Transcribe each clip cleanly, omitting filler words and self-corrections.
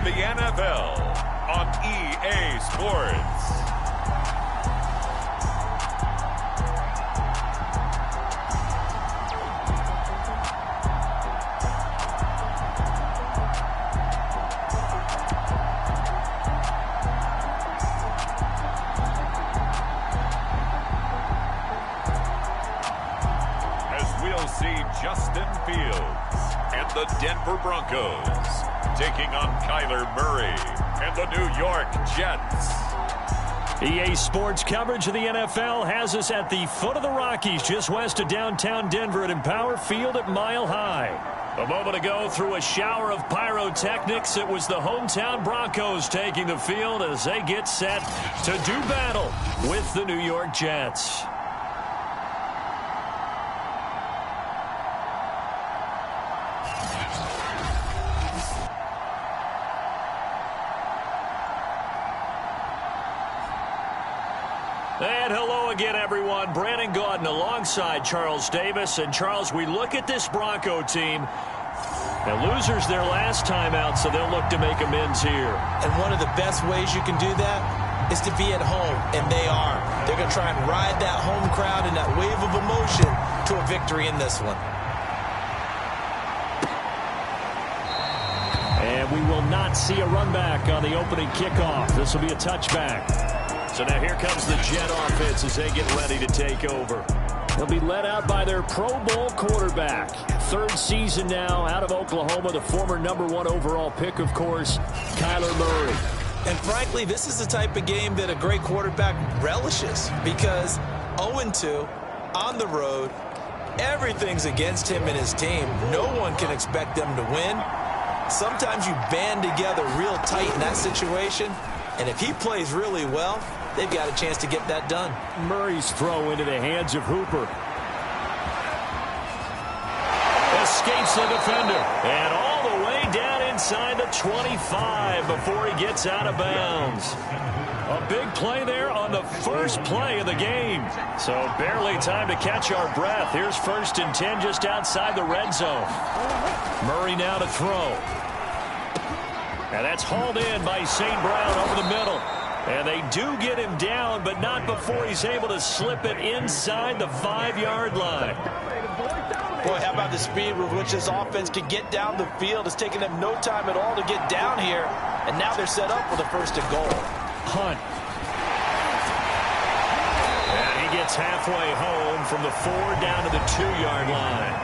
the NFL on EA Sports. Justin Fields and the Denver Broncos taking on Kyler Murray and the New York Jets. EA Sports coverage of the NFL has us at the foot of the Rockies, just west of downtown Denver at Empower Field at Mile High. A moment ago, through a shower of pyrotechnics, it was the hometown Broncos taking the field as they get set to do battle with the New York Jets. And hello again, everyone. Brandon Gaudin alongside Charles Davis. And, Charles, we look at this Bronco team. Now, losers their last time out, so they'll look to make amends here. And one of the best ways you can do that is to be at home, and they are. They're going to try and ride that home crowd and that wave of emotion to a victory in this one. And we will not see a run back on the opening kickoff. This will be a touchback. So now here comes the Jet offense as they get ready to take over. They'll be led out by their Pro Bowl quarterback. Third season now out of Oklahoma, the former #1 overall pick, of course, Kyler Murray. And frankly, this is the type of game that a great quarterback relishes because 0-2 on the road, everything's against him and his team. No one can expect them to win. Sometimes you band together real tight in that situation, and if he plays really well, they've got a chance to get that done. Murray's throw into the hands of Hooper. Escapes the defender. And all the way down inside the 25 before he gets out of bounds. A big play there on the first play of the game. So barely time to catch our breath. Here's 1st and 10 just outside the red zone. Murray now to throw. And that's hauled in by St. Brown over the middle. And they do get him down, but not before he's able to slip it inside the 5-yard line. Boy, how about the speed with which this offense can get down the field? It's taken them no time at all to get down here. And now they're set up with a 1st and goal. Hunt. And he gets halfway home from the 4 down to the 2-yard line.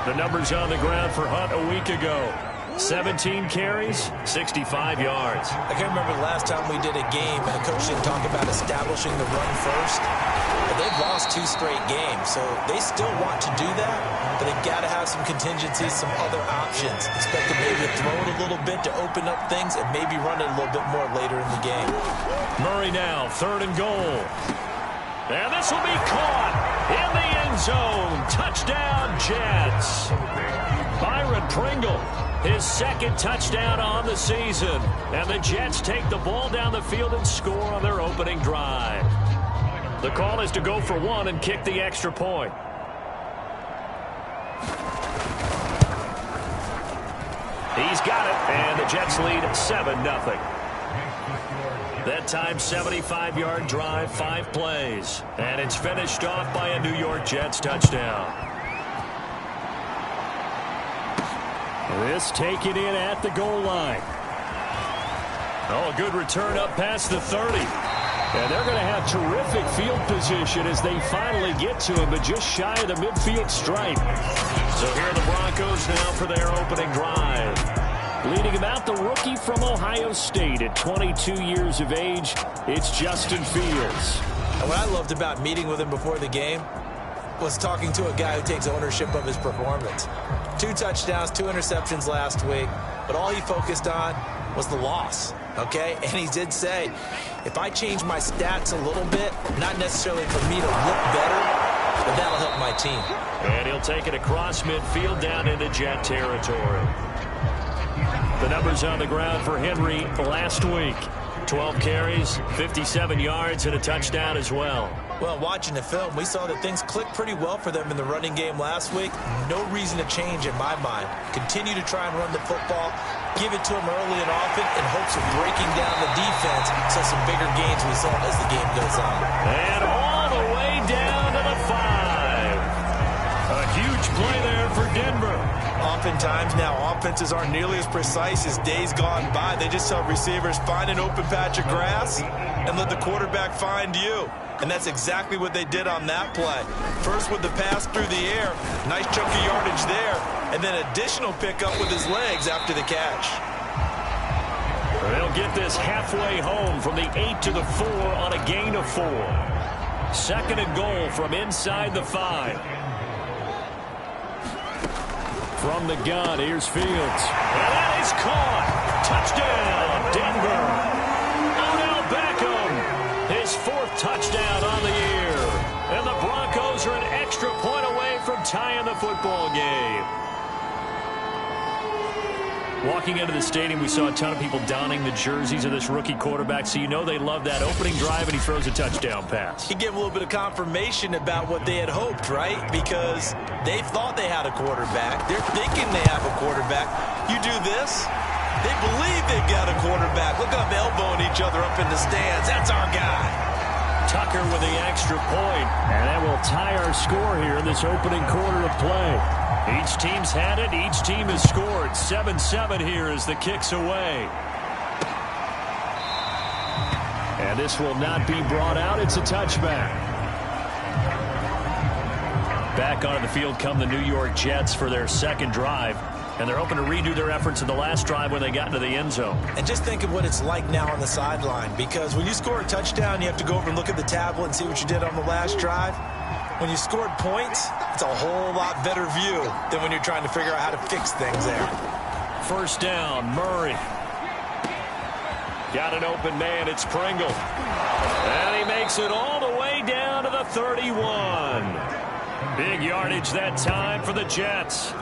The numbers on the ground for Hunt a week ago. 17 carries, 65 yards. I can't remember the last time we did a game and the coach didn't talk about establishing the run first. But they've lost 2 straight games, so they still want to do that, but they've got to have some contingencies, some other options. Expect them maybe to throw it a little bit to open up things and maybe run it a little bit more later in the game. Murray now, 3rd and goal. And this will be caught in the end zone. Touchdown, Jets. Byron Pringle. His 2nd touchdown on the season. And the Jets take the ball down the field and score on their opening drive. The call is to go for 1 and kick the extra point. He's got it, and the Jets lead 7-0. That time, 75-yard drive, 5 plays. And it's finished off by a New York Jets touchdown. This taken in at the goal line. Oh, a good return up past the 30. And they're going to have terrific field position as they finally get to him, but just shy of the midfield stripe. So here are the Broncos now for their opening drive. Leading him out, the rookie from Ohio State at 22 years of age, it's Justin Fields. And what I loved about meeting with him before the game was talking to a guy who takes ownership of his performance. 2 touchdowns, 2 interceptions last week, but all he focused on was the loss, okay? And he did say, if I change my stats a little bit, not necessarily for me to look better, but that'll help my team. And he'll take it across midfield down into Jet territory. The numbers on the ground for Henry last week. 12 carries, 57 yards, and a touchdown as well. Well, watching the film, we saw that things clicked pretty well for them in the running game last week. No reason to change in my mind. Continue to try and run the football. give it to him early and often in hopes of breaking down the defense so some bigger gains result as the game goes on. And all the way down to the 5. A huge play there for Denver. Oftentimes now, offenses aren't nearly as precise as days gone by. They just tell receivers, find an open patch of grass and let the quarterback find you. And that's exactly what they did on that play. First with the pass through the air, nice chunk of yardage there, and then additional pickup with his legs after the catch. They'll get this halfway home from the 8 to the 4 on a gain of 4. Second and goal from inside the 5. From the gun, here's Fields. And that is caught. Touchdown, Denver. Odell Beckham, his 4th touchdown on the year. And the Broncos are an extra point away from tying the football game. Walking into the stadium, we saw a ton of people donning the jerseys of this rookie quarterback, so you know they love that opening drive, and he throws a touchdown pass. He gave a little bit of confirmation about what they had hoped, right? Because they thought they had a quarterback. They're thinking they have a quarterback. You do this, they believe they've got a quarterback. Look up, elbowing each other up in the stands. That's our guy. Tucker with the extra point, and that will tie our score here in this opening quarter of play. Each team's had it. Each team has scored. 7-7 here as the kick's away. And this will not be brought out. It's a touchback. Back onto the field come the New York Jets for their second drive. And they're hoping to redo their efforts in the last drive when they got into the end zone. And just think of what it's like now on the sideline. Because when you score a touchdown, you have to go over and look at the tablet and see what you did on the last drive. When you scored points, it's a whole lot better view than when you're trying to figure out how to fix things there. First down, Murray. Got an open man, it's Pringle. And he makes it all the way down to the 31. Big yardage that time for the Jets.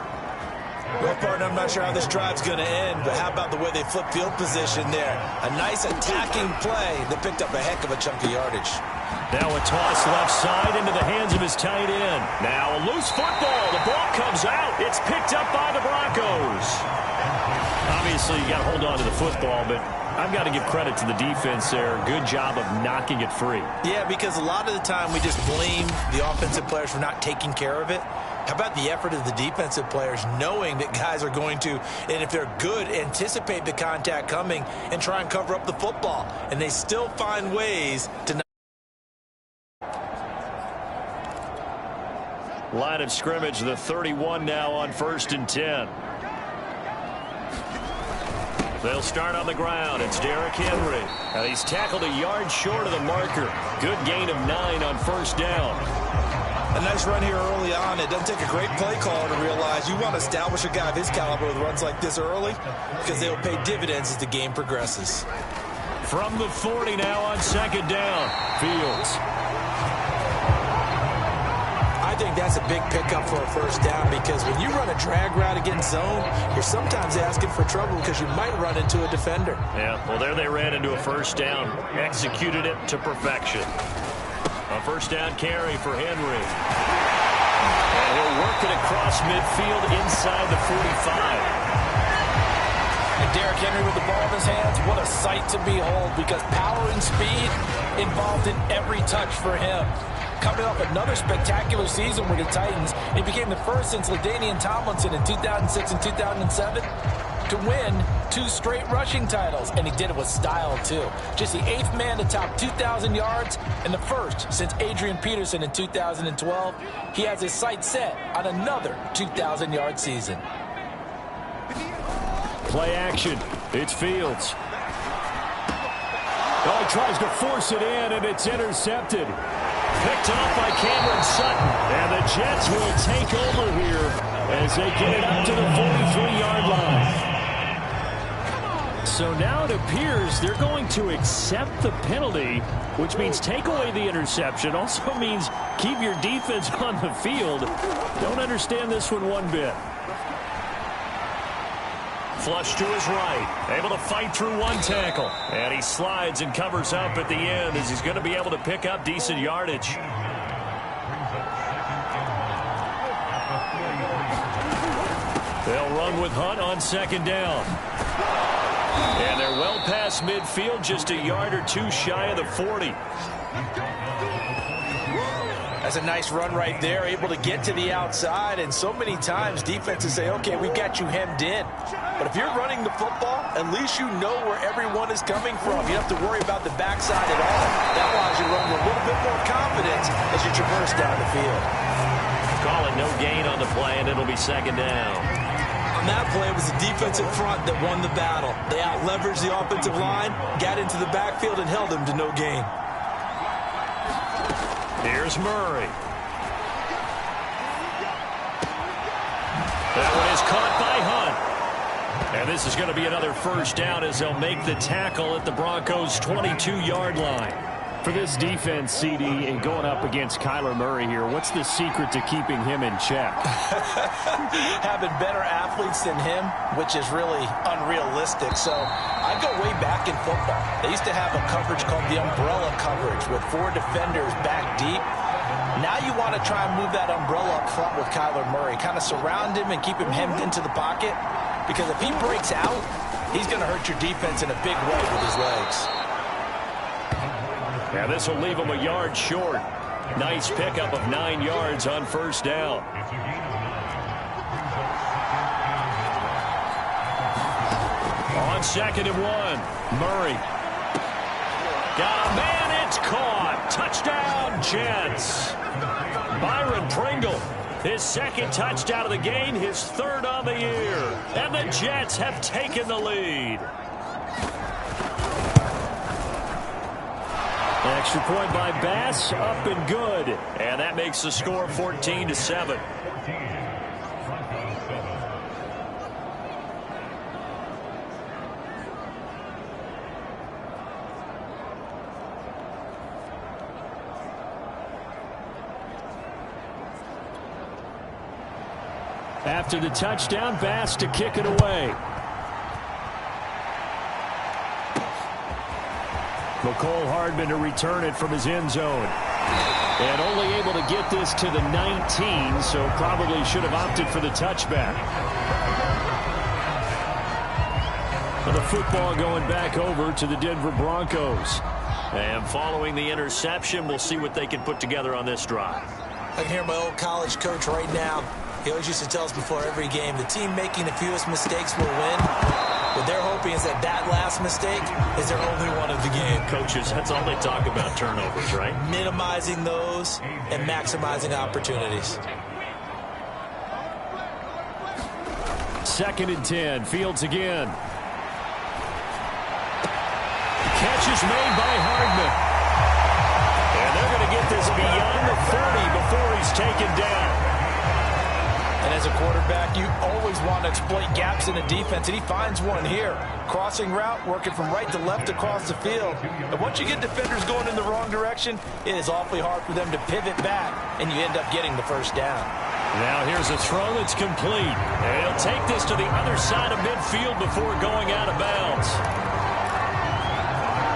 Well, partner, I'm not sure how this drive's going to end, but how about the way they flip field position there? A nice attacking play that picked up a heck of a chunk of yardage. Now a toss left side into the hands of his tight end. Now a loose football. The ball comes out. It's picked up by the Broncos. Obviously, you got to hold on to the football, but I've got to give credit to the defense there. Good job of knocking it free. Yeah, because a lot of the time we just blame the offensive players for not taking care of it. How about the effort of the defensive players knowing that guys are going to, and if they're good, anticipate the contact coming and try and cover up the football. And they still find ways to not. Line of scrimmage, the 31 now on 1st and 10. They'll start on the ground. It's Derrick Henry. And he's tackled a yard short of the marker. Good gain of 9 on 1st down. A nice run here early on. It doesn't take a great play caller to realize you want to establish a guy of his caliber with runs like this early because they'll pay dividends as the game progresses. From the 40 now on 2nd down. Fields. I think that's a big pickup for a 1st down because when you run a drag route against zone, you're sometimes asking for trouble because you might run into a defender. Yeah, well, there they ran into a 1st down. Executed it to perfection. A 1st down carry for Henry. And he'll work it across midfield inside the 45. And Derrick Henry with the ball in his hands, what a sight to behold because power and speed involved in every touch for him. Coming off another spectacular season with the Titans, he became the first since LaDainian Tomlinson in 2006 and 2007 to win 2 straight rushing titles, and he did it with style too. Just the 8th man to top 2,000 yards and the first since Adrian Peterson in 2012. He has his sights set on another 2,000-yard season. Play action. It's Fields. Oh, he tries to force it in, and it's intercepted. Picked off by Cameron Sutton. And the Jets will take over here as they get it up to the 43-yard line. So now it appears they're going to accept the penalty, which means take away the interception. Also means keep your defense on the field. Don't understand this one bit. Flush to his right. Able to fight through one tackle. And he slides and covers up at the end as he's going to be able to pick up decent yardage. They'll run with Hunt on 2nd down. And they're well past midfield, just a yard or two shy of the 40. That's a nice run right there, able to get to the outside. And so many times defenses say, okay, we've got you hemmed in. But if you're running the football, at least you know where everyone is coming from. You don't have to worry about the backside at all. That allows you to run with a little bit more confidence as you traverse down the field. Call it no gain on the play, and it'll be second down. On that play, it was the defensive front that won the battle. They out-leveraged the offensive line, got into the backfield, and held them to no gain. Here's Murray. That one is caught by Hunt. And this is going to be another first down as they'll make the tackle at the Broncos' 22-yard line. For this defense, CD, and going up against Kyler Murray here, what's the secret to keeping him in check? Having better athletes than him, which is really unrealistic. So I go way back in football. They used to have a coverage called the umbrella coverage with 4 defenders back deep. Now you want to try and move that umbrella up front with Kyler Murray. Kind of surround him and keep him hemmed into the pocket. Because if he breaks out, he's going to hurt your defense in a big way with his legs. Now this will leave him a yard short. Nice pickup of 9 yards on first down. On 2nd and 1, Murray. Got a man, it's caught. Touchdown, Jets. Byron Pringle, his 2nd touchdown of the game, his 3rd on the year. And the Jets have taken the lead. Extra point by Bass, up and good. And that makes the score 14-7. After the touchdown, Bass to kick it away. McCole Hardman to return it from his end zone. And only able to get this to the 19, so probably should have opted for the touchback. But the football going back over to the Denver Broncos. And following the interception, we'll see what they can put together on this drive. I can hear my old college coach right now. He always used to tell us before every game, the team making the fewest mistakes will win. What they're hoping is that last mistake is their only one of the game. Coaches, that's all they talk about, turnovers, right? Minimizing those and maximizing opportunities. 2nd and 10, Fields again. Catch is made by Hardman. And they're going to get this beyond the 30 before he's taken down. And as a quarterback, you always want to exploit gaps in the defense, and he finds one here. Crossing route, working from right to left across the field. And once you get defenders going in the wrong direction, it is awfully hard for them to pivot back, and you end up getting the first down. Now here's a throw that's complete. And he'll take this to the other side of midfield before going out of bounds.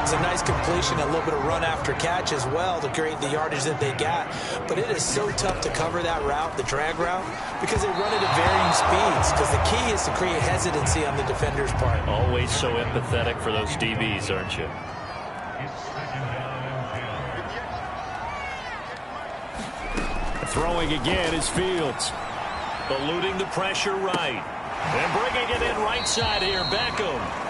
It's a nice completion, a little bit of run after catch as well to create the yardage that they got. But it is so tough to cover that route, the drag route, because they run it at varying speeds. Because the key is to create hesitancy on the defender's part. Always so empathetic for those DBs, aren't you? Throwing again is Fields. Eluding the pressure right. And bringing it in right side here, Beckham.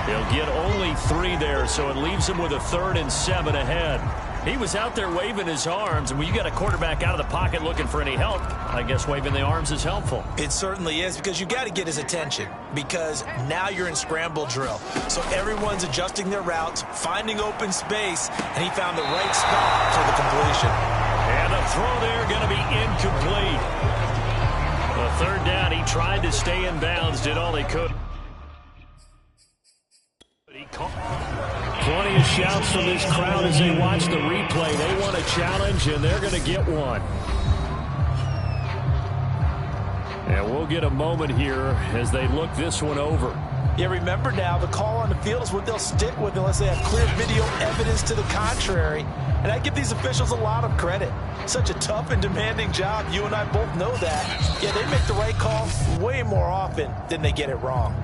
He'll get only 3 there, so it leaves him with a 3rd and 7 ahead. He was out there waving his arms, and when you got a quarterback out of the pocket looking for any help, I guess waving the arms is helpful. It certainly is, because you got to get his attention, because now you're in scramble drill. So everyone's adjusting their routes, finding open space, and he found the right spot for the completion. And the throw there going to be incomplete. The 3rd down, he tried to stay in bounds, did all he could. Plenty of shouts from this crowd as they watch the replay. They want a challenge, and they're going to get one. And we'll get a moment here as they look this one over. Yeah, remember now, the call on the field is what they'll stick with unless they have clear video evidence to the contrary. And I give these officials a lot of credit. Such a tough and demanding job. You and I both know that. Yeah, they make the right call way more often than they get it wrong.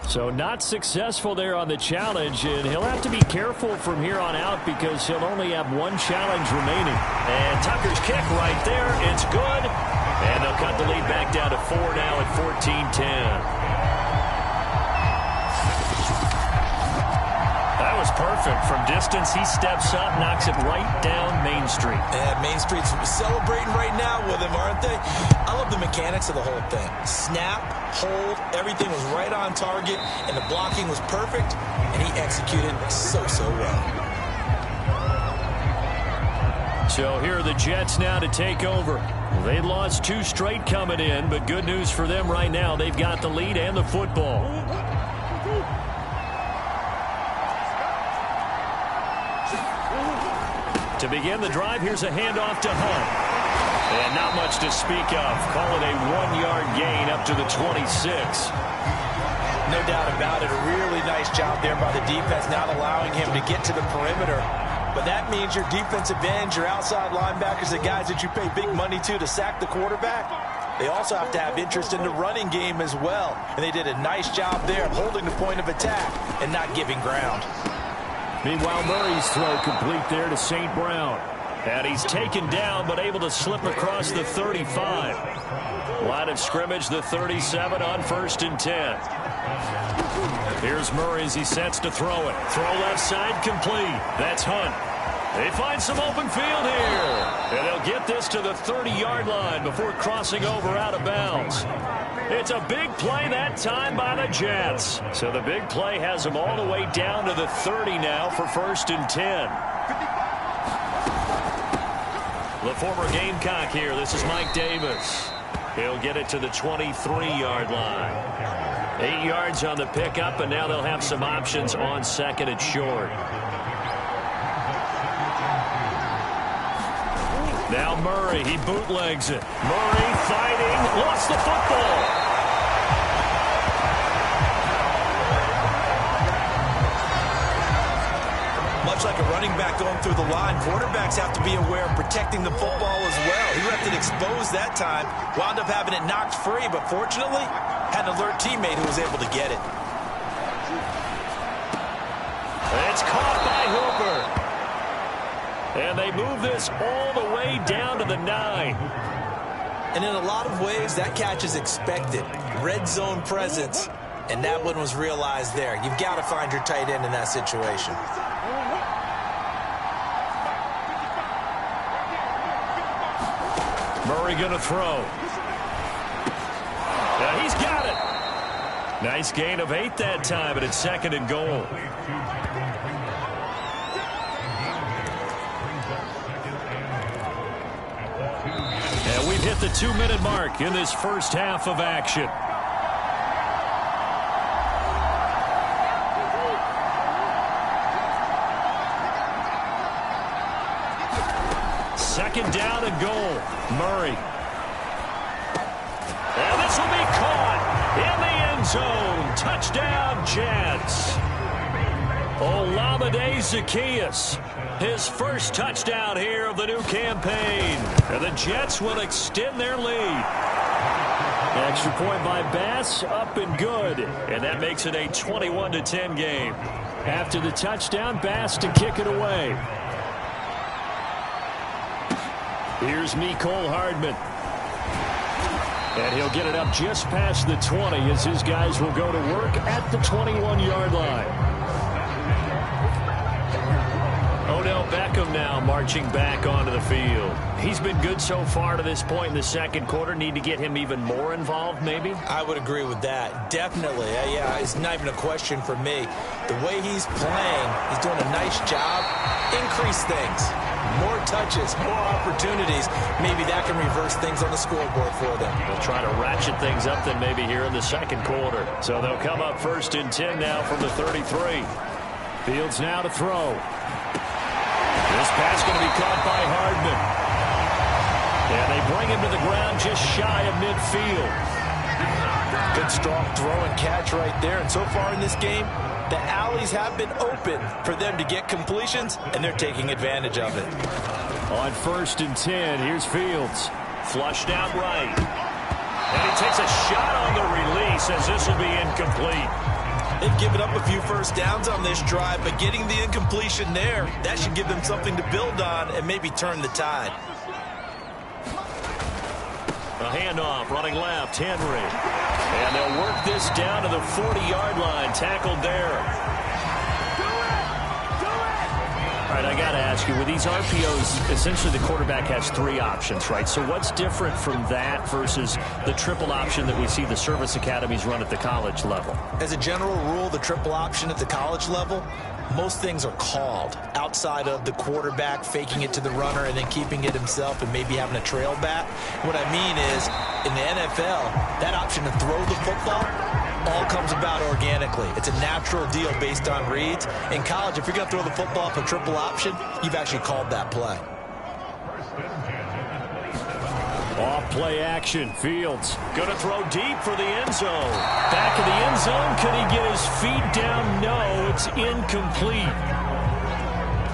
So not successful there on the challenge, and he'll have to be careful from here on out because he'll only have one challenge remaining. And Tucker's kick right there. It's good. And they'll cut the lead back down to 4 now at 14-10. That was perfect. From distance, he steps up, knocks it right down Main Street. And Main Street's celebrating right now with him, aren't they? I love the mechanics of the whole thing. Snap, hold, everything was right on target, and the blocking was perfect, and he executed so well. So here are the Jets now to take over. They lost 2 straight coming in, but good news for them right now. They've got the lead and the football. To begin the drive, here's a handoff to Hunt. And not much to speak of. Call it a 1-yard gain up to the 26. No doubt about it. A really nice job there by the defense, not allowing him to get to the perimeter. But that means your defensive ends, your outside linebackers, the guys that you pay big money to sack the quarterback, they also have to have interest in the running game as well. And they did a nice job there of holding the point of attack and not giving ground. Meanwhile, Murray's throw complete there to St. Brown. And he's taken down, but able to slip across the 35. Line of scrimmage, the 37 on 1st and 10. Here's Murray as he sets to throw it. Throw left side complete. That's Hunt. They find some open field here. And they'll get this to the 30-yard line before crossing over out of bounds. It's a big play that time by the Jets. So the big play has them all the way down to the 30 now for 1st and 10. The former Gamecock here. This is Mike Davis. He'll get it to the 23-yard line. 8 yards on the pickup, and now they'll have some options on 2nd and short. Now Murray, he bootlegs it. Murray fighting, lost the football. Much like a running back going through the line, quarterbacks have to be aware of protecting the football as well. He left it exposed that time, wound up having it knocked free, but fortunately, had an alert teammate who was able to get it. It's caught by Hooper. And they move this all the way down to the 9. And in a lot of ways, that catch is expected. Red zone presence, and that one was realized there. You've got to find your tight end in that situation. Murray going to throw. Yeah, he's got it. Nice gain of 8 that time, but it's 2nd and goal. And we've hit the 2-minute mark in this first half of action. Second down and goal. Murray. And this will be caught in the end zone. Touchdown, Jets. Olamide Zaccheaus. His first touchdown here of the new campaign. And the Jets will extend their lead. Extra point by Bass, up and good. And that makes it a 21-10 game. After the touchdown, Bass to kick it away. Here's Mecole Hardman. And he'll get it up just past the 20 as his guys will go to work at the 21-yard line. Odell Beckham now marching back onto the field. He's been good so far to this point in the second quarter. Need to get him even more involved, maybe? I would agree with that. Definitely. Yeah, it's not even a question for me. The way he's playing, he's doing a nice job. Increase things. More touches, more opportunities. Maybe that can reverse things on the scoreboard for them. They'll try to ratchet things up then maybe here in the second quarter. So they'll come up 1st and 10 now from the 33. Fields now to throw. This pass going to be caught by Hardman. And they bring him to the ground just shy of midfield. Good strong throw and catch right there. And so far in this game, the alleys have been open for them to get completions, and they're taking advantage of it. On 1st and 10, here's Fields. Flushed out right. And he takes a shot on the release as this will be incomplete. They've given up a few first downs on this drive, but getting the incompletion there, that should give them something to build on and maybe turn the tide. A handoff, running left, Henry. And they'll work this down to the 40-yard line, tackled there. All right, I got to ask you, with these RPOs, essentially the quarterback has three options, right? So what's different from that versus the triple option that we see the service academies run at the college level? As a general rule, the triple option at the college level, most things are called outside of the quarterback faking it to the runner and then keeping it himself and maybe having a trail back. What I mean is, in the NFL, that option to throw the football all comes about organically. It's a natural deal based on reads. In college, if you're going to throw the football for triple option, you've actually called that play. Off play action. Fields going to throw deep for the end zone. Back of the end zone. Can he get his feet down? No, it's incomplete.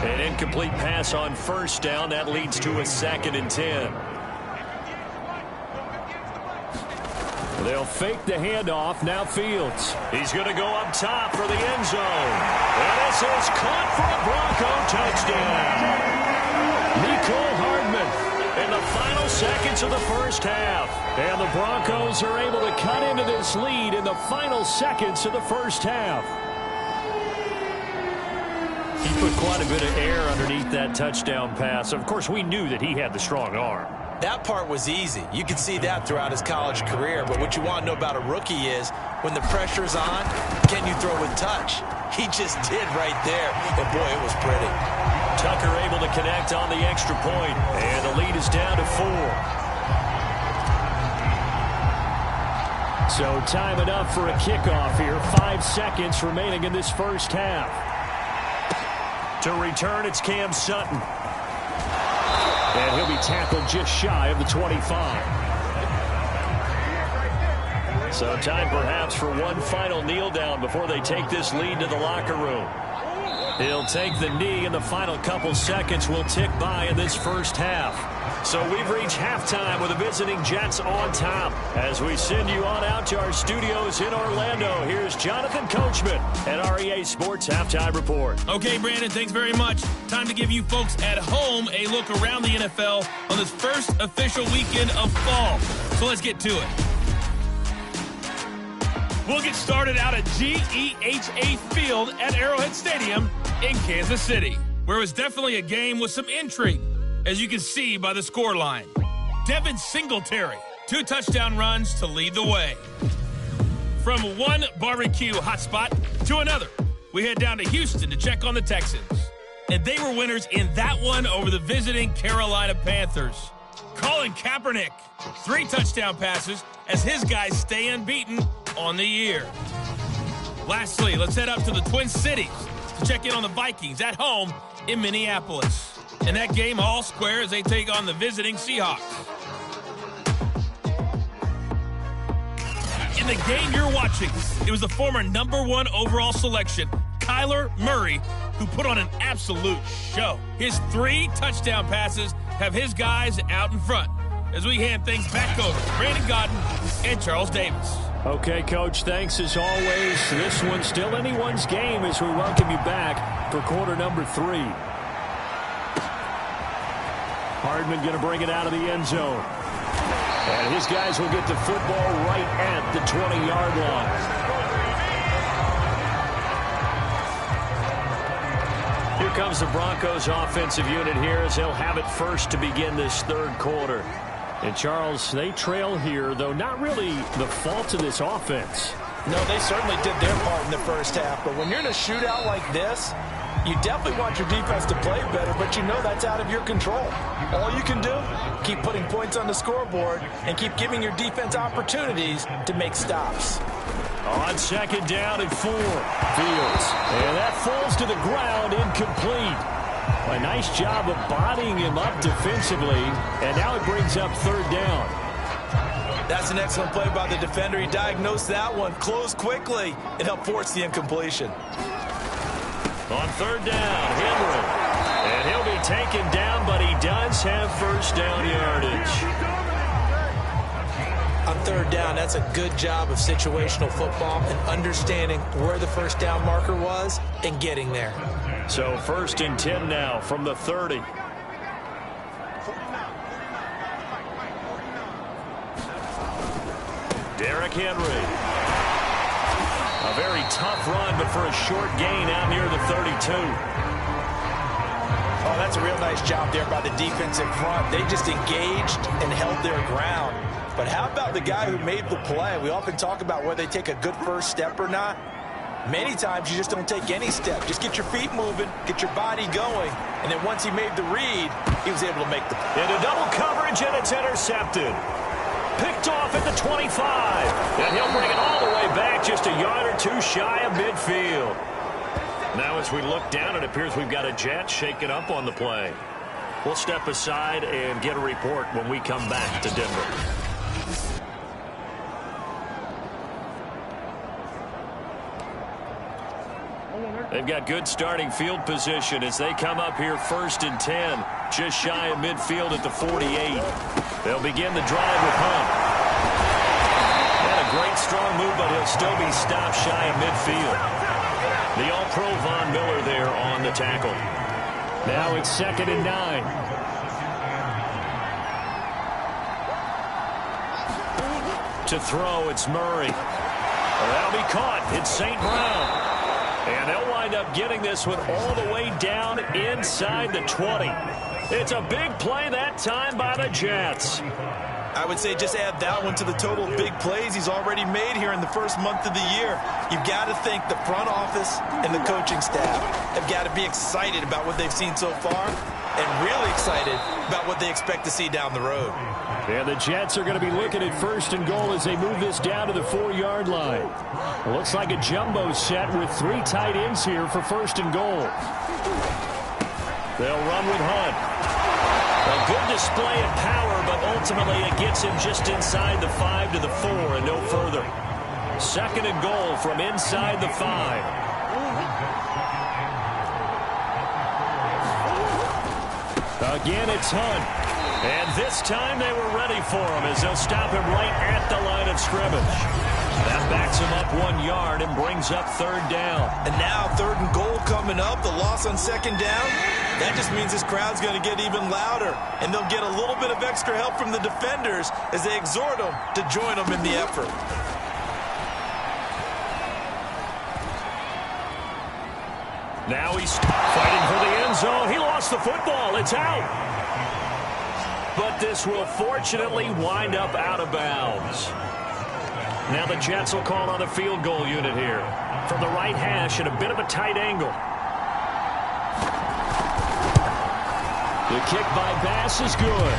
An incomplete pass on first down. That leads to a 2nd and 10. They'll fake the handoff. Now Fields. He's going to go up top for the end zone. And this is caught for a Bronco touchdown. Mecole Hardman in the final seconds of the first half. And the Broncos are able to cut into this lead in the final seconds of the first half. He put quite a bit of air underneath that touchdown pass. Of course, we knew that he had the strong arm. That part was easy. You can see that throughout his college career. But what you want to know about a rookie is when the pressure's on, can you throw with touch? He just did right there. And, boy, it was pretty. Tucker able to connect on the extra point. And the lead is down to 4. So time enough for a kickoff here. 5 seconds remaining in this first half. To return, it's Cam Sutton. And he'll be tackled just shy of the 25. So time perhaps for one final kneel down before they take this lead to the locker room. He'll take the knee, and the final couple seconds will tick by in this first half. So we've reached halftime with the visiting Jets on top. As we send you on out to our studios in Orlando, here's Jonathan Coachman at REA Sports Halftime Report. Okay, Brandon, thanks very much. Time to give you folks at home a look around the NFL on this first official weekend of fall. So let's get to it. We'll get started out at GEHA Field at Arrowhead Stadium in Kansas City, where it was definitely a game with some intrigue, as you can see by the scoreline. Devin Singletary, 2 touchdown runs to lead the way. From one barbecue hotspot to another, we head down to Houston to check on the Texans. And they were winners in that one over the visiting Carolina Panthers. Colin Kaepernick, 3 touchdown passes as his guys stay unbeaten on the year. Lastly, let's head up to the Twin Cities to check in on the Vikings at home in Minneapolis. In that game, all square as they take on the visiting Seahawks. In the game you're watching, it was the former #1 overall selection, Kyler Murray, who put on an absolute show. His 3 touchdown passes have his guys out in front. As we hand things back over to Brandon Gaudin and Charles Davis. Okay, Coach, thanks as always. This one's still anyone's game as we welcome you back for quarter number 3. Hardman going to bring it out of the end zone. And his guys will get the football right at the 20-yard line. Here comes the Broncos offensive unit here as they'll have it first to begin this third quarter. And, Charles, they trail here, though not really the fault of this offense. No, they certainly did their part in the first half. But when you're in a shootout like this, you definitely want your defense to play better, but you know that's out of your control. All you can do, keep putting points on the scoreboard and keep giving your defense opportunities to make stops. On second down and 4, Fields. And that falls to the ground, incomplete. A nice job of bodying him up defensively, and now it brings up third down. That's an excellent play by the defender. He diagnosed that one, closed quickly, and helped force the incompletion. On third down, Henry. And he'll be taken down, but he does have first down yardage. third down, that's a good job of situational football and understanding where the first down marker was and getting there. So 1st and 10 now from the 30. Derrick Henry. A very tough run, but for a short gain out near the 32. Oh, that's a real nice job there by the defensive front. They just engaged and held their ground. But how about the guy who made the play? We often talk about whether they take a good first step or not. Many times you just don't take any step. Just get your feet moving, get your body going, and then once he made the read, he was able to make the play. Into double coverage, and it's intercepted. Picked off at the 25. And he'll bring it all the way back just a yard or two shy of midfield. Now as we look down, it appears we've got a Jet shaking up on the play. We'll step aside and get a report when we come back to Denver. They've got good starting field position as they come up here 1st and 10. Just shy of midfield at the 48. They'll begin the drive with Hunt. And a great strong move, but he'll still be stopped shy of midfield. The All-Pro Von Miller there on the tackle. Now it's 2nd and 9. To throw, it's Murray. That'll be caught. It's St. Brown. And they'll wind up getting this one all the way down inside the 20. It's a big play that time by the Jets. I would say just add that one to the total big plays he's already made here in the first month of the year. You've got to think the front office and the coaching staff have got to be excited about what they've seen so far and really excited about what they expect to see down the road. And the Jets are going to be looking at 1st and goal as they move this down to the 4-yard line. It looks like a jumbo set with 3 tight ends here for 1st and goal. They'll run with Hunt. A good display of power, but ultimately it gets him just inside the 5 to the 4 and no further. 2nd and goal from inside the 5. Again, it's Hunt. And this time they were ready for him as they'll stop him right at the line of scrimmage. That backs him up 1 yard and brings up 3rd down. And now 3rd and goal coming up, the loss on 2nd down. That just means this crowd's going to get even louder. And they'll get a little bit of extra help from the defenders as they exhort them to join them in the effort. Now he's fighting for the end zone. He lost the football. It's out. But this will fortunately wind up out of bounds. Now the Jets will call on the field goal unit here. From the right hash at a bit of a tight angle. The kick by Bass is good.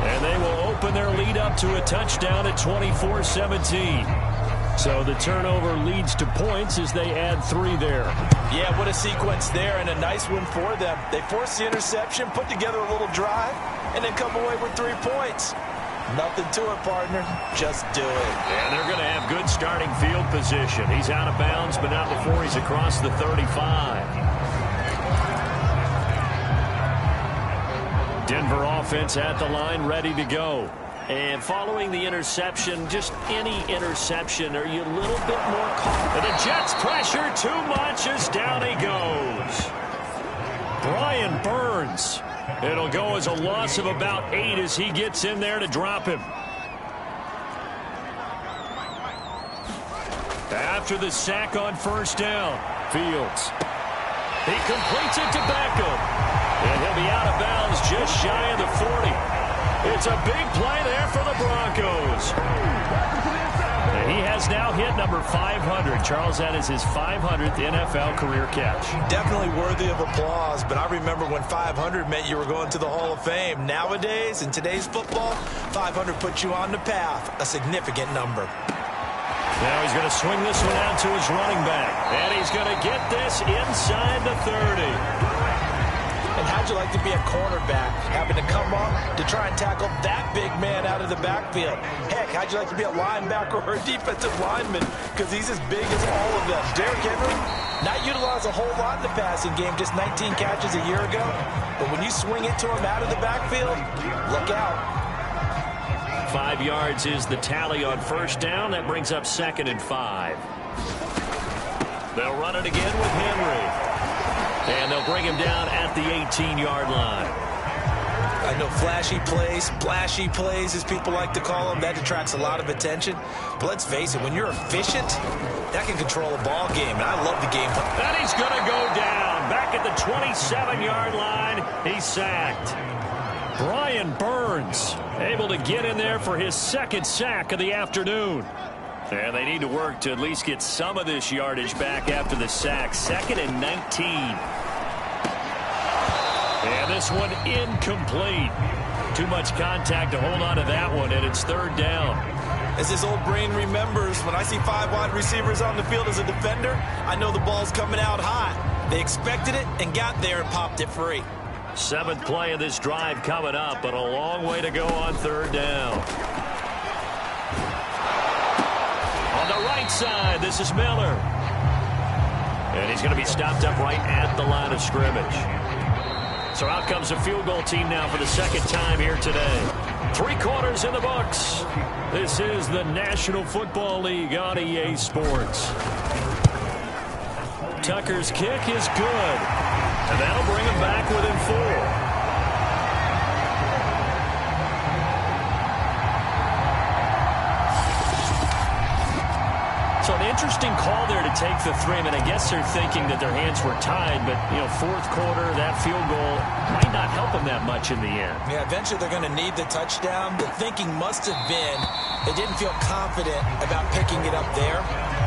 And they will open their lead up to a touchdown at 24-17. So the turnover leads to points as they add 3 there. Yeah, what a sequence there and a nice one for them. They forced the interception, put together a little drive, and then come away with 3 points. Nothing to it, partner. Just do it. And they're going to have good starting field position. He's out of bounds, but not before he's across the 35. Denver offense at the line, ready to go. And following the interception, just any interception, are you a little bit more caught? And the Jets pressure too much as down he goes. Brian Burns. It'll go as a loss of about 8 as he gets in there to drop him. After the sack on 1st down, Fields. He completes it to Beckham. And he'll be out of bounds just shy of the 40. It's a big play there for the Broncos. And he has now hit number 500. Charles, that is his 500th NFL career catch. Definitely worthy of applause, but I remember when 500 meant you were going to the Hall of Fame. Nowadays, in today's football, 500 puts you on the path, a significant number. Now he's going to swing this one out to his running back. And he's going to get this inside the 30. And how'd you like to be a cornerback, having to come up to try and tackle that big man out of the backfield? Heck, how'd you like to be a linebacker or a defensive lineman? Because he's as big as all of them. Derrick Henry, not utilized a whole lot in the passing game, just 19 catches a year ago. But when you swing it to him out of the backfield, look out. 5 yards is the tally on first down. That brings up 2nd and 5. They'll run it again with Henry. And they'll bring him down at the 18-yard line. I know flashy plays, splashy plays, as people like to call them, that attracts a lot of attention. But let's face it, when you're efficient, that can control a ball game. And I love the game plan. And he's going to go down. Back at the 27-yard line, he's sacked. Brian Burns able to get in there for his 2nd sack of the afternoon. And they need to work to at least get some of this yardage back after the sack. 2nd and 19. And this one incomplete. Too much contact to hold on to that one, and it's 3rd down. As this old brain remembers, when I see 5 wide receivers on the field as a defender, I know the ball's coming out hot. They expected it and got there and popped it free. 7th play of this drive coming up, but a long way to go on 3rd down. On the right side, this is Miller. And he's going to be stopped up right at the line of scrimmage. So out comes a field goal team now for the 2nd time here today. 3 quarters in the books. This is the National Football League on EA Sports. Tucker's kick is good. And that'll bring him back within 4. So an interesting call there to take the 3. I mean, I guess they're thinking that their hands were tied, but, you know, 4th quarter, that field goal might not help them that much in the end. Yeah, eventually they're going to need the touchdown. The thinking must have been they didn't feel confident about picking it up there,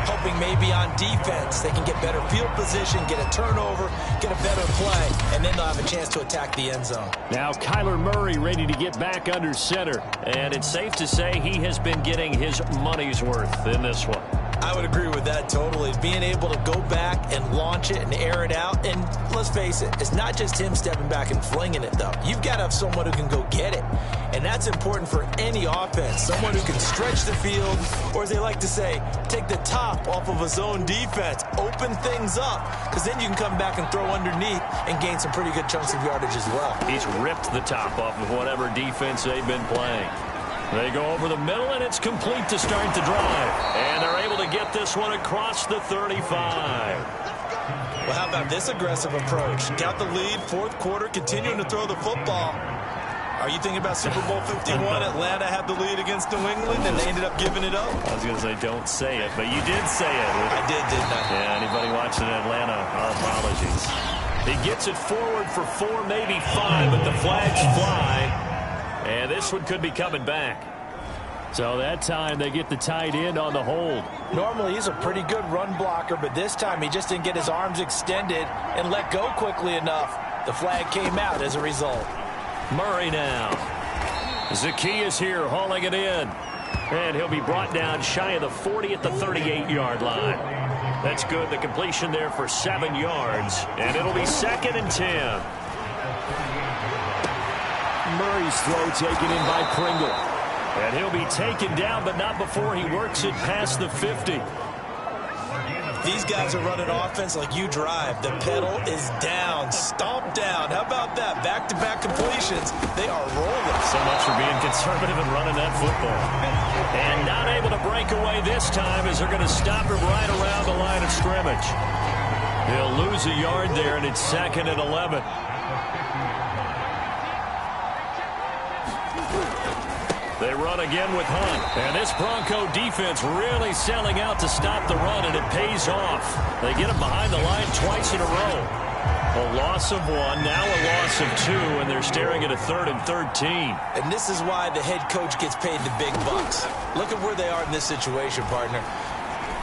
hoping maybe on defense they can get better field position, get a turnover, get a better play, and then they'll have a chance to attack the end zone. Now Kyler Murray ready to get back under center, and it's safe to say he has been getting his money's worth in this one. I would agree with that totally. Being able to go back and launch it and air it out. And let's face it, it's not just him stepping back and flinging it, though. You've got to have someone who can go get it. And that's important for any offense. Someone who can stretch the field, or as they like to say, take the top off of a zone defense, open things up, because then you can come back and throw underneath and gain some pretty good chunks of yardage as well. He's ripped the top off of whatever defense they've been playing. They go over the middle, and it's complete to start the drive. And they're able to get this one across the 35. Well, how about this aggressive approach? Got the lead, 4th quarter, continuing to throw the football. Are you thinking about Super Bowl 51? Atlanta had the lead against New England, and they ended up giving it up? I was going to say, don't say it, but you did say it. I did, didn't I? Yeah, anybody watching Atlanta, our apologies. He gets it forward for 4, maybe 5, but the flags fly. And this one could be coming back. So that time they get the tight end on the hold. Normally he's a pretty good run blocker, but this time he just didn't get his arms extended and let go quickly enough. The flag came out as a result. Murray now. Zacchaeus here hauling it in. And he'll be brought down shy of the 40 at the 38-yard line. That's good. The completion there for 7 yards. And it'll be 2nd and 10. Murray's throw taken in by Pringle. And he'll be taken down, but not before he works it past the 50. These guys are running offense like you drive. The pedal is down, stomp down. How about that? Back-to-back completions. They are rolling. So much for being conservative and running that football. And not able to break away this time as they're going to stop him right around the line of scrimmage. He'll lose a yard there, and it's 2nd and 11. They run again with Hunt. And this Bronco defense really selling out to stop the run, and it pays off. They get him behind the line twice in a row. A loss of 1, now a loss of 2, and they're staring at a 3rd and 13. And this is why the head coach gets paid the big bucks. Look at where they are in this situation, partner.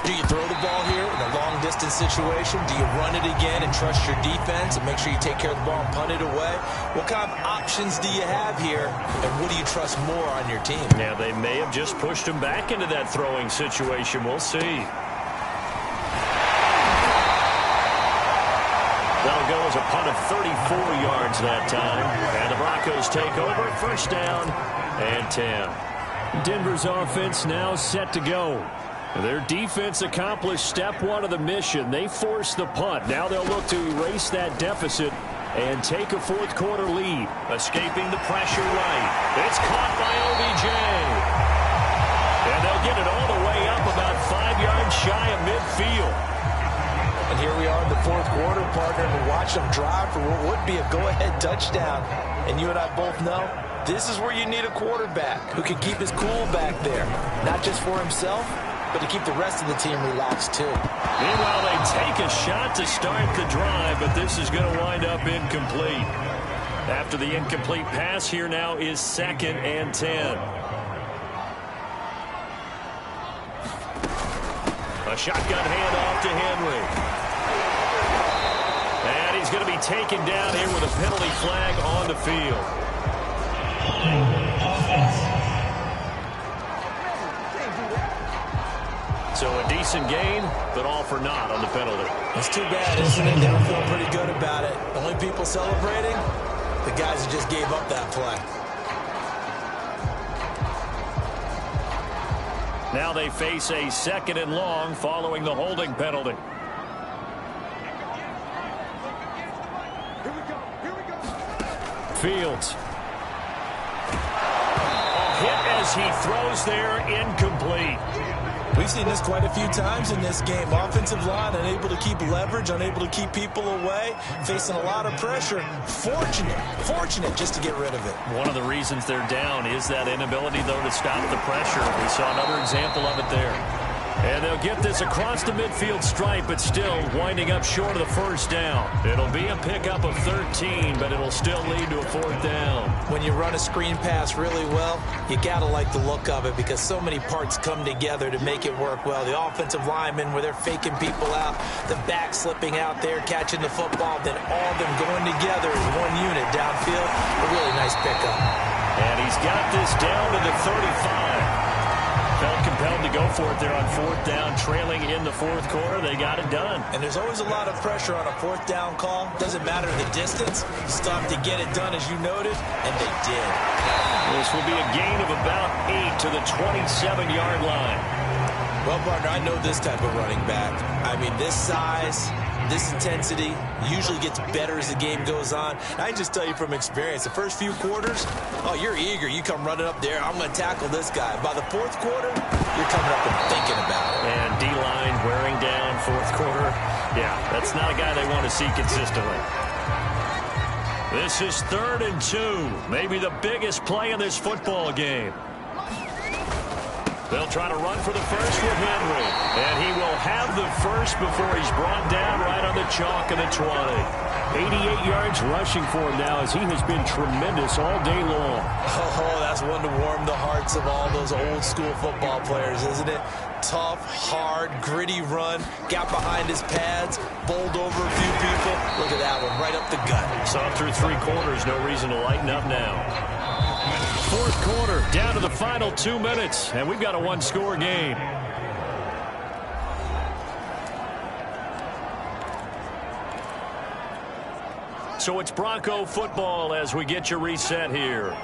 Do you throw the ball here in a long-distance situation? Do you run it again and trust your defense and make sure you take care of the ball and punt it away? What kind of options do you have here, and what do you trust more on your team? Now, they may have just pushed him back into that throwing situation. We'll see. That'll go as a punt of 34 yards that time. And the Broncos take over. 1st down and 10. Denver's offense now set to go. Their defense accomplished step 1 of the mission. They forced the punt. Now they'll look to erase that deficit and take a 4th quarter lead. Escaping the pressure right. It's caught by OBJ. quarter, partner, and watch them drive for what would be a go-ahead touchdown. And you and I both know this is where you need a quarterback who can keep his cool back there, not just for himself, but to keep the rest of the team relaxed too. Meanwhile, they take a shot to start the drive, but this is going to wind up incomplete. After the incomplete pass, here now is 2nd and 10. A shotgun handoff to Henry. And he's going to be taken down here with a penalty flag on the field. So a decent gain, but all for naught on the penalty. It's too bad, isn't it? They don't feel pretty good about it. The only people celebrating, the guys who just gave up that play. Now they face a 2nd and long following the holding penalty. Fields. A hit as he throws there, incomplete. We've seen this quite a few times in this game. Offensive line unable to keep leverage, unable to keep people away, facing a lot of pressure. Fortunate just to get rid of it. One of the reasons they're down is that inability, though, to stop the pressure. We saw another example of it there. And they'll get this across the midfield stripe, but still winding up short of the first down. It'll be a pickup of 13, but it'll still lead to a 4th down. When you run a screen pass really well, you got to like the look of it because so many parts come together to make it work well. The offensive linemen, where they're faking people out, the back slipping out there, catching the football, then all of them going together as one unit downfield. A really nice pickup. And he's got this down to the 35. Felt compelled to go for it there on 4th down, trailing in the 4th quarter. They got it done. And there's always a lot of pressure on a 4th down call. Doesn't matter the distance. You still have to get it done, as you noted, and they did. This will be a gain of about 8 to the 27-yard line. Well, partner, I know this type of running back. I mean, this size, this intensity usually gets better as the game goes on. I can just tell you from experience, the first few quarters, oh, you're eager. You come running up there. I'm going to tackle this guy. By the 4th quarter, you're coming up and thinking about it. And D-line wearing down 4th quarter. Yeah, that's not a guy they want to see consistently. This is 3rd and 2. Maybe the biggest play in this football game. They'll try to run for the first with Henry. And he will have the first before he's brought down right on the chalk of the 20. 88 yards rushing for him now as he has been tremendous all day long. Oh, that's one to warm the hearts of all those old school football players, isn't it? Tough, hard, gritty run. Got behind his pads, bowled over a few people. Look at that one, right up the gut. Saw through 3 quarters, no reason to lighten up now. 4th quarter, down to the final 2 minutes, and we've got a 1-score game. So it's Bronco football as we get you reset here.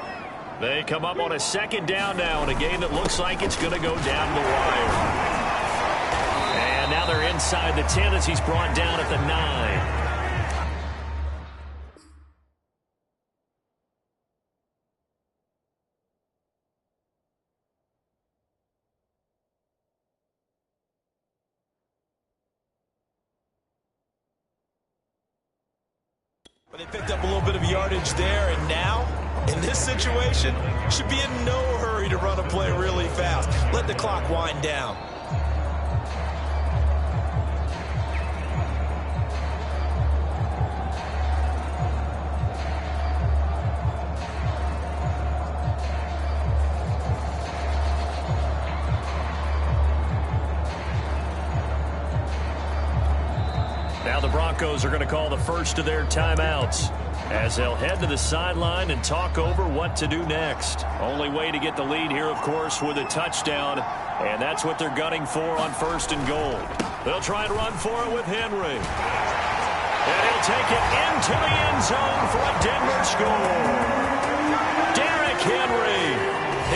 They come up on a 2nd down now in a game that looks like it's going to go down the wire. And now they're inside the 10 as he's brought down at the 9. But they picked up a little bit of yardage there, and now, in this situation, should be in no hurry to run a play really fast. Let the clock wind down. Now the Broncos are going to call the first of their timeouts as they'll head to the sideline and talk over what to do next. Only way to get the lead here, of course, with a touchdown, and that's what they're gunning for on 1st and goal. They'll try and run for it with Henry. And he'll take it into the end zone for a Denver score. Derrick Henry,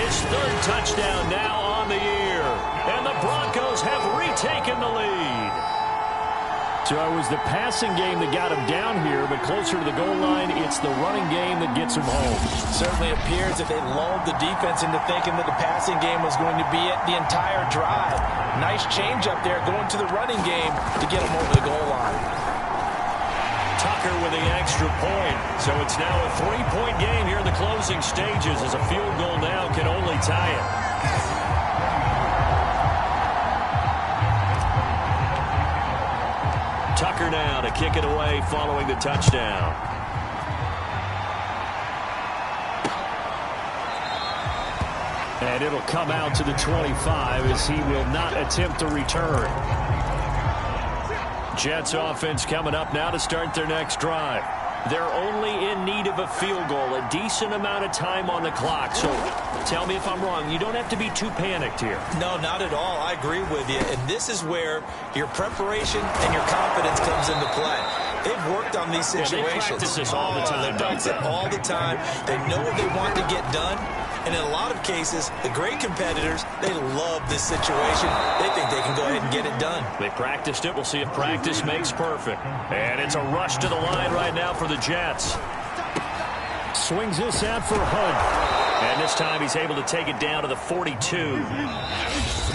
his 3rd touchdown now on the year, and the Broncos have retaken the lead. So it was the passing game that got him down here, but closer to the goal line, it's the running game that gets him home. Certainly appears that they lulled the defense into thinking that the passing game was going to be it the entire drive. Nice change up there going to the running game to get him over the goal line. Tucker with the extra point. So it's now a 3-point game here in the closing stages, as a field goal now can only tie it. Tucker now to kick it away following the touchdown. And it'll come out to the 25 as he will not attempt to return. Jets offense coming up now to start their next drive. They're only in need of a field goal, a decent amount of time on the clock. So tell me if I'm wrong. You don't have to be too panicked here. No, not at all. I agree with you. And this is where your preparation and your confidence comes into play. They've worked on these situations. Yeah, they practice this all the time. They practice it all the time. They know what they want to get done. And in a lot of cases, the great competitors, they love this situation. They think they can go ahead and get it done. They practiced it. We'll see if practice makes perfect. And it's a rush to the line right now for the Jets. Swings this out for Hunt. And this time he's able to take it down to the 42.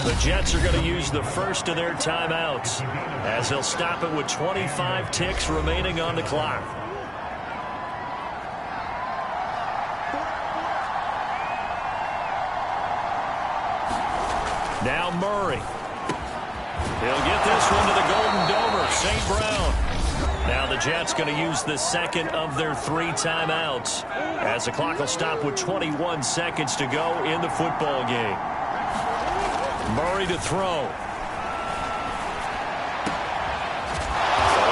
The Jets are going to use the first of their timeouts, as they'll stop it with 25 ticks remaining on the clock. Now Murray. He'll get this one to the Golden Domer, St. Brown. Now the Jets going to use the second of their 3 timeouts, as the clock will stop with 21 seconds to go in the football game. Murray to throw.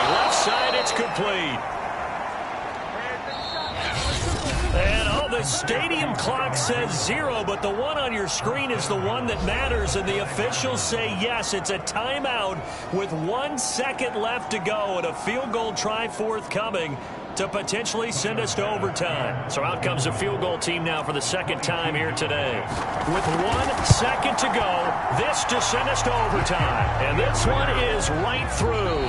Left side, it's complete. And the stadium clock says 0, but the one on your screen is the one that matters, and the officials say yes, it's a timeout with 1 second left to go, and a field goal try forthcoming to potentially send us to overtime. So out comes the field goal team now for the second time here today. With 1 second to go, this to send us to overtime. And this one is right through.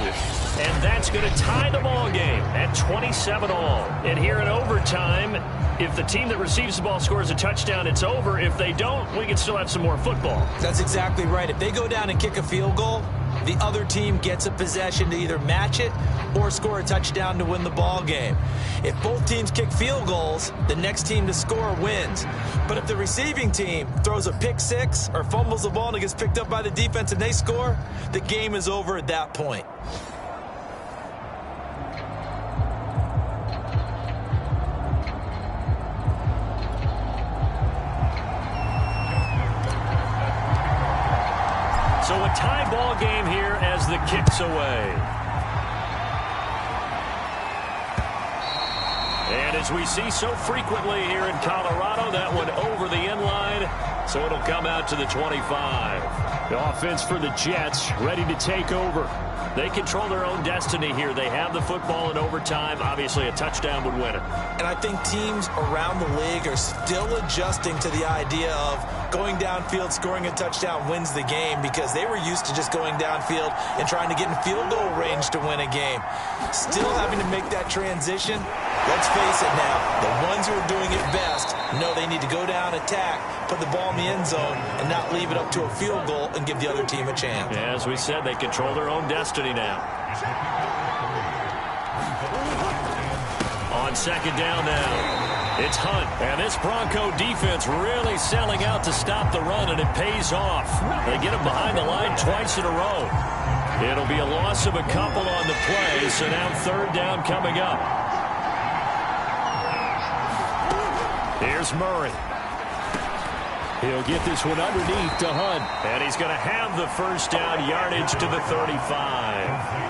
And that's going to tie the ball game at 27 all. And here in overtime, if the team that receives the ball scores a touchdown, it's over. If they don't, we can still have some more football. That's exactly right. If they go down and kick a field goal, the other team gets a possession to either match it or score a touchdown to win the ball game. If both teams kick field goals, the next team to score wins. But if the receiving team throws a pick six or fumbles the ball and it gets picked up by the defense and they score, the game is over at that point. So a tie ball game here as the kick's away. And as we see so frequently here in Colorado, that one over the end line, so it'll come out to the 25. The offense for the Jets ready to take over. They control their own destiny here. They have the football in overtime. Obviously, a touchdown would win it. And I think teams around the league are still adjusting to the idea of going downfield, scoring a touchdown wins the game, because they were used to just going downfield and trying to get in field goal range to win a game. Still having to make that transition. Let's face it now, the ones who are doing it best know they need to go down, attack, put the ball in the end zone, and not leave it up to a field goal and give the other team a chance. Yeah, as we said, they control their own destiny now. On second down now, it's Hunt. And this Bronco defense really selling out to stop the run, and it pays off. They get him behind the line twice in a row. It'll be a loss of a couple on the play, so now third down coming up. Here's Murray. He'll get this one underneath to Hunt. And he's going to have the first down, yardage to the 35.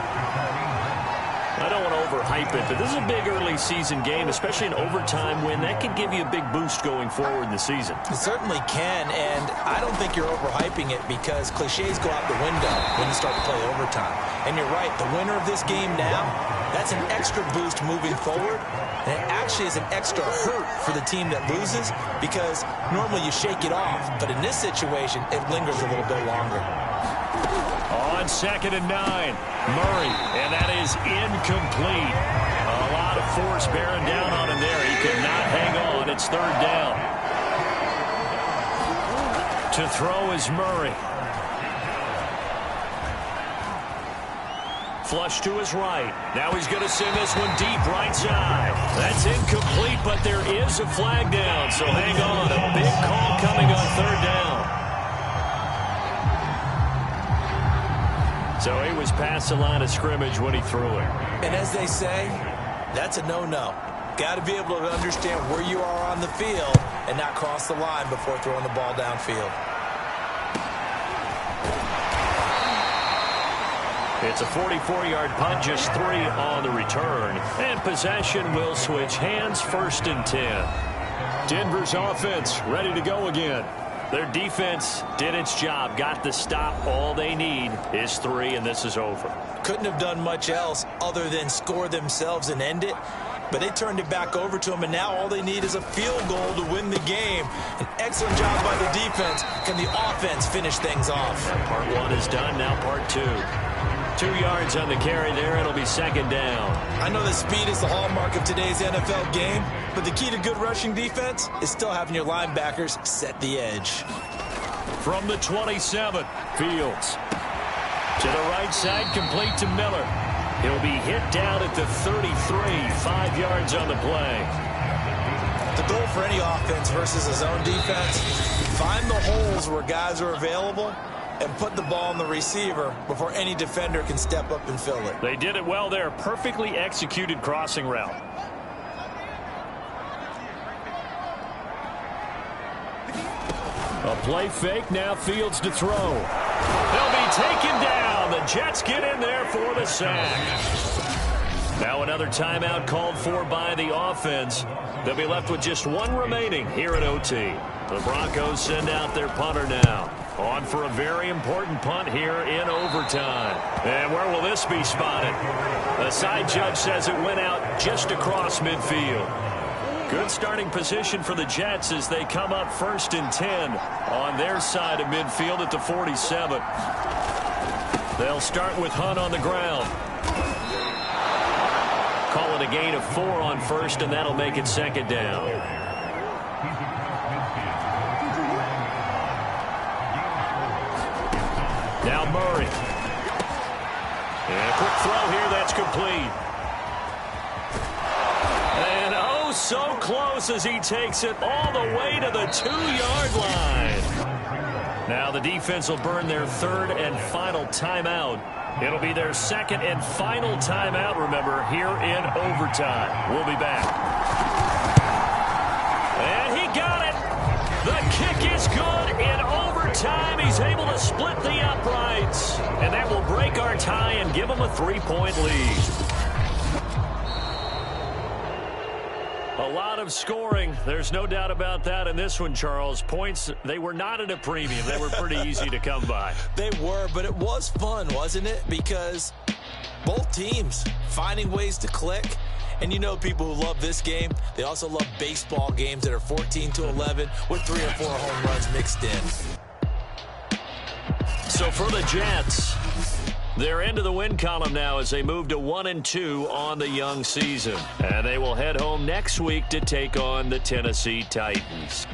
I don't want to overhype it, but this is a big early season game, especially an overtime win. That can give you a big boost going forward in the season. It certainly can, and I don't think you're overhyping it, because cliches go out the window when you start to play overtime. And you're right, the winner of this game now, that's an extra boost moving forward. And it actually is an extra hurt for the team that loses, because normally you shake it off. But in this situation, it lingers a little bit longer. On second and 9, Murray, and that is incomplete. A lot of force bearing down on him there. He could not hang on. It's third down. To throw is Murray. Flush to his right. Now he's going to send this one deep right side. That's incomplete, but there is a flag down, so hang on. A big call coming on third down. So he was past the line of scrimmage when he threw it. And as they say, that's a no-no. Got to be able to understand where you are on the field and not cross the line before throwing the ball downfield. It's a 44-yard punt, just 3 on the return. And possession will switch hands, 1st and 10. Denver's offense ready to go again. Their defense did its job, got the stop. All they need is 3, and this is over. Couldn't have done much else other than score themselves and end it. But they turned it back over to them, and now all they need is a field goal to win the game. An excellent job by the defense. Can the offense finish things off? Part 1 is done, now part 2. 2 yards on the carry there. It'll be 2nd down. I know that speed is the hallmark of today's NFL game, but the key to good rushing defense is still having your linebackers set the edge. From the 27, Fields. To the right side, complete to Miller. He'll be hit down at the 33, 5 yards on the play. The goal for any offense versus a zone defense, find the holes where guys are available and put the ball on the receiver before any defender can step up and fill it. They did it well there. Perfectly executed crossing route. A play fake, now Fields to throw. They'll be taken down. The Jets get in there for the sack. Now another timeout called for by the offense. They'll be left with just 1 remaining here at OT. The Broncos send out their punter now. On for a very important punt here in overtime. And where will this be spotted? The side judge says it went out just across midfield. Good starting position for the Jets as they come up 1st and 10 on their side of midfield at the 47. They'll start with Hunt on the ground. Call it a gain of 4 on 1st, and that'll make it 2nd down. Now Murray. And a quick throw here, that's complete. And oh, so close as he takes it all the way to the 2-yard line. Now the defense will burn their 3rd and final timeout. It'll be their 2nd and final timeout, remember, here in overtime. We'll be back. And he got it. The kick is good in overtime. He's able to split the uprights. And that will break our tie and give him a 3-point lead. A lot of scoring. There's no doubt about that in this one, Charles. Points, they were not at a premium. They were pretty easy to come by. They were, but it was fun, wasn't it? Because both teams finding ways to click. And you know people who love this game, they also love baseball games that are 14-11 with 3 or 4 home runs mixed in. So for the Jets, they're into the win column now as they move to 1-2 on the young season. And they will head home next week to take on the Tennessee Titans.